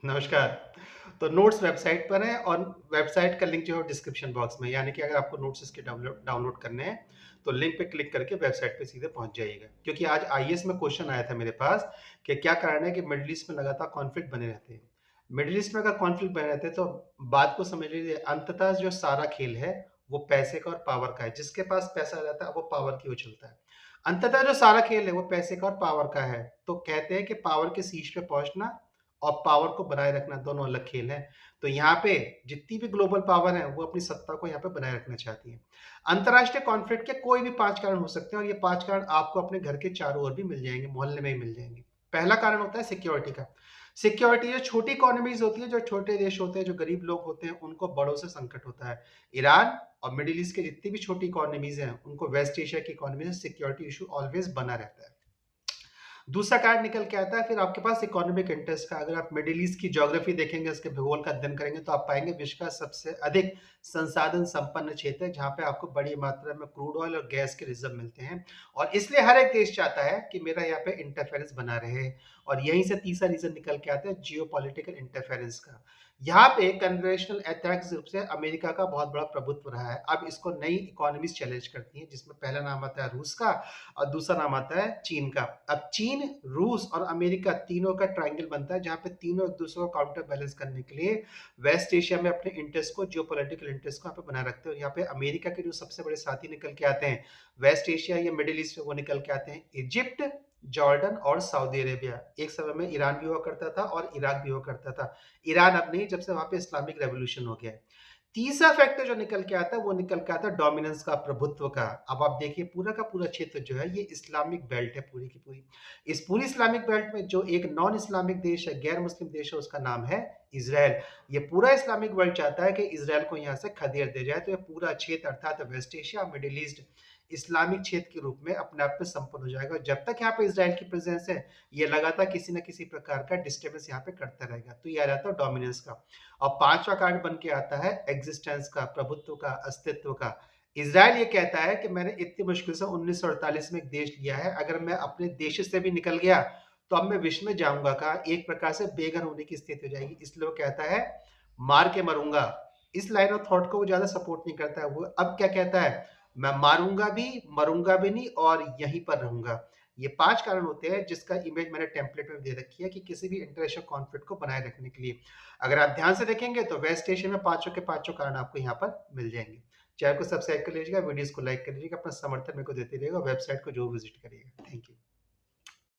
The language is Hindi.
नमस्कार। तो नोट्स वेबसाइट पर है और वेबसाइट का लिंक जो है डिस्क्रिप्शन बॉक्स में, यानी कि अगर आपको नोट्स इसके डाउनलोड डाउनलोड करने हैं तो लिंक पे क्लिक करके वेबसाइट पे सीधे पहुंच जाइएगा। क्योंकि आज आईएएस में क्वेश्चन आया था मेरे पास कि क्या कारण है कि मिडिल ईस्ट में लगातार कॉन्फ्लिक्ट बने रहते हैं। मिडिल ईस्ट में अगर कॉन्फ्लिक्ट बने रहते हैं तो बात को समझ लीजिए, अंततः जो सारा खेल है वो पैसे का और पावर का है। जिसके पास पैसा रहता है वो पावर की ओर चलता है। अंततः जो सारा खेल है वो पैसे का और पावर का है। तो कहते हैं कि पावर के शीर्ष पे पहुंचना और पावर को बनाए रखना दोनों अलग खेल हैं। तो यहाँ पे जितनी भी ग्लोबल पावर है वो अपनी सत्ता को यहाँ पे बनाए रखना चाहती है। अंतरराष्ट्रीय कॉन्फ्लिक्ट के कोई भी 5 कारण हो सकते हैं और ये 5 कारण आपको अपने घर के चारों ओर भी मिल जाएंगे, मोहल्ले में ही मिल जाएंगे। पहला कारण होता है सिक्योरिटी का। सिक्योरिटी जो छोटी इकोनॉमीज होती है, जो छोटे देश होते हैं, जो गरीब लोग होते हैं, उनको बड़ों से संकट होता है। ईरान और मिडिल ईस्ट के जितनी भी छोटी इकोनॉमीज हैं उनको वेस्ट एशिया की इकोनॉमी से सिक्योरिटी इशू ऑलवेज बना रहता है। दूसरा कार्ड निकल के आता है फिर आपके पास इकोनॉमिक इंटरेस्ट का। अगर आप मिडिल ईस्ट की ज्योग्राफी देखेंगे, उसके भूगोल का अध्ययन करेंगे तो आप पाएंगे विश्व का सबसे अधिक संसाधन संपन्न क्षेत्र है, जहां पे आपको बड़ी मात्रा में क्रूड ऑयल और गैस के रिजर्व मिलते हैं। और इसलिए हर एक देश चाहता है कि मेरा यहाँ पे इंटरफेरेंस बना रहे। और यहीं से तीसरा रीजन निकल के आता है जियो पॉलिटिकल इंटरफेरेंस का। यहाँ पे कन्वेंशनल ऐतिहासिक रूप से अमेरिका का बहुत बड़ा प्रभुत्व रहा है। अब इसको नई इकोनॉमीज चैलेंज करती हैं, जिसमें पहला नाम आता है रूस का और दूसरा नाम आता है चीन का। अब चीन, रूस और अमेरिका तीनों का ट्रायंगल बनता है, जहां पे तीनों एक दूसरे को काउंटर बैलेंस करने के लिए वेस्ट एशिया में अपने इंटरेस्ट को, जियोपॉलिटिकल इंटरेस्ट को यहाँ पे बनाए रखते हैं। और यहाँ पे अमेरिका के जो सबसे बड़े साथी निकल के आते हैं वेस्ट एशिया या मिडिल ईस्ट में, वो निकल के आते हैं इजिप्ट, जॉर्डन और सऊदी अरेबिया। एक समय में ईरान भी हुआ करता था और इराक भी हुआ करता था। ईरान अब नहीं, जब से वहां पे इस्लामिक रेवोल्यूशन हो गया है। तीसरा फैक्टर जो निकल के आता है वो निकल के आता है डोमिनेंस का, प्रभुत्व का। अब आप देखिए पूरा का पूरा क्षेत्र जो है ये इस्लामिक बेल्ट है, पूरी की पूरी। इस पूरी इस्लामिक बेल्ट में जो एक नॉन इस्लामिक देश है, गैर मुस्लिम देश है, उसका नाम है इजराइल। ये पूरा इस्लामिक वर्ल्ड चाहता है कि इजराइल को यहाँ से खदेड़ दिया जाए। तो ये पूरा क्षेत्र अर्थात West Asia, Middle East Islamic क्षेत्र के रूप में अपने आप में संपन्न हो जाएगा। जब तक यहाँ पे इजराइल की प्रेजेंस है ये लगातार किसी न किसी प्रकार का डिस्टर्बेंस यहाँ पे करता रहेगा। तो ये आ जाता है डोमिनेंस का। और पांचवा कार्ड बन के आता है एग्जिस्टेंस का, प्रभुत्व का, अस्तित्व का। इजराइल ये कहता है कि मैंने इतनी मुश्किल से 1948 में एक देश लिया है, अगर मैं अपने देश से भी निकल गया तो अब मैं विश्व में जाऊंगा का, एक प्रकार से बेघर होने की स्थिति हो जाएगी। इसलिए वो कहता है मार के मरूंगा। इस लाइन ऑफ थॉट को वो ज्यादा सपोर्ट नहीं करता है। वो अब क्या कहता है, मैं मारूंगा भी, मरूंगा भी नहीं और यहीं पर रहूंगा। ये 5 कारण होते हैं जिसका इमेज मैंने टेम्पलेट में दे रखी है कि किसी भी इंटरनेशनल कॉन्फ्लिक्ट को बनाए रखने के लिए। अगर आप ध्यान से देखेंगे तो वेस्ट एशिया में पांचों के पांचों कारण आपको यहाँ पर मिल जाएंगे। चैनल को सब्सक्राइब कर लीजिएगा, वीडियोस को लाइक कर लीजिएगा, अपना समर्थन मेरे को देते रहिएगा, वेबसाइट को जो विजिट करिएगा। Thank you.